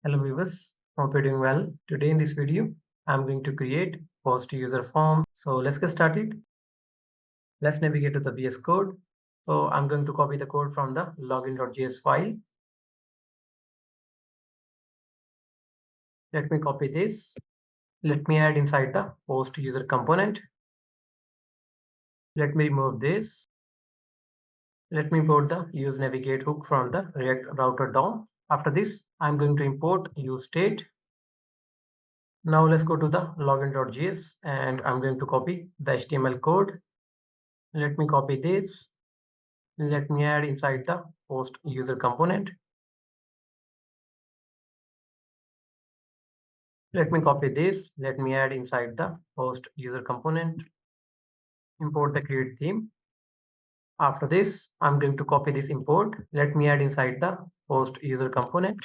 Hello viewers, hope you're doing well. Today in this video, I'm going to create post user form. So let's get started. Let's navigate to the VS Code. So I'm going to copy the code from the login.js file. Let me copy this. Let me add inside the post user component. Let me remove this. Let me import the use navigate hook from the React router DOM. After this, I'm going to import use state. Now let's go to the login.js and I'm going to copy the HTML code. Let me copy this. Let me add inside the post user component. Let me copy this. Let me add inside the post user component. Import the create theme. After this, I'm going to copy this import. Let me add inside the post user component.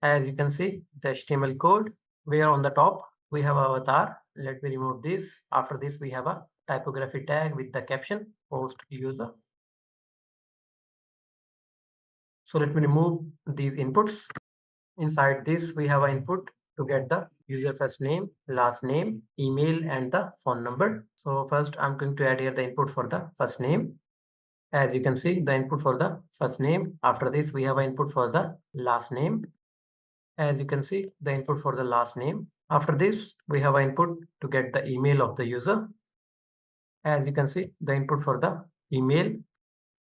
As you can see, the HTML code, where on the top we have our avatar. Let me remove this. After this, we have a typography tag with the caption post user. So let me remove these inputs. Inside this, we have an input to get the user first name, last name, email, and the phone number. So first, I'm going to add here the input for the first name. As you can see, the input for the first name. After this, we have an input for the last name. As you can see, the input for the last name. After this, we have an input to get the email of the user. As you can see, the input for the email.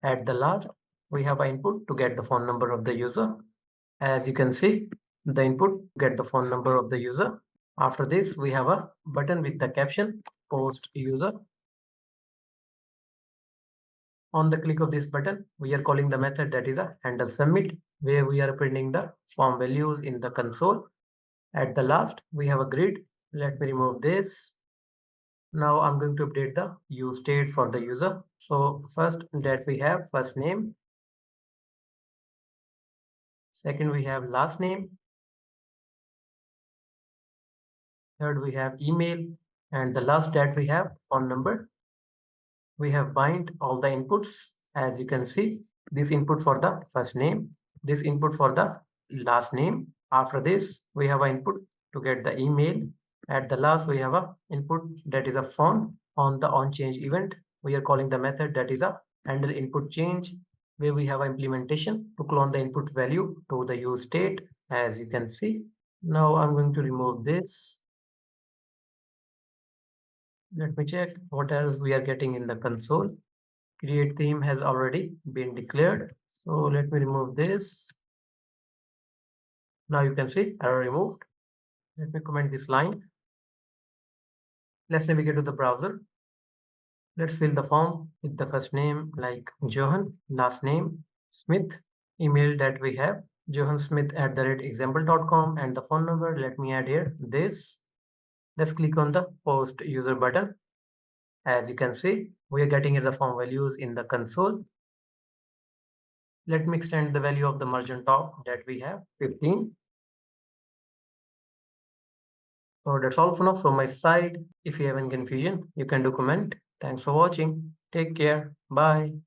At the last, we have an input to get the phone number of the user. As you can see, the input get the phone number of the user. After this, we have a button with the caption post user. On the click of this button, we are calling the method that is a handle submit, where we are printing the form values in the console. At the last, we have a grid. Let me remove this. Now I'm going to update the use state for the user. So first that we have first name. Second, we have last name. Third, we have email. And the last that we have phone number. We have bind all the inputs. As you can see, this input for the first name, this input for the last name. After this, we have an input to get the email. At the last, we have a input that is a phone. On the on change event, we are calling the method that is a handle input change, where we have an implementation to clone the input value to the use state. As you can see, now I'm going to remove this. Let me check what else we are getting in the console. Create theme has already been declared. So let me remove this. Now you can see error removed. Let me comment this line. Let's navigate to the browser. Let's fill the form with the first name like Johan, last name Smith, email that we have johansmith@example.com, and the phone number. Let me add here this. Let's click on the post user button. As you can see, we are getting the form values in the console. Let me extend the value of the margin top that we have 15. So that's all for now from my side. If you have any confusion, you can do comment. Thanks for watching. Take care. Bye.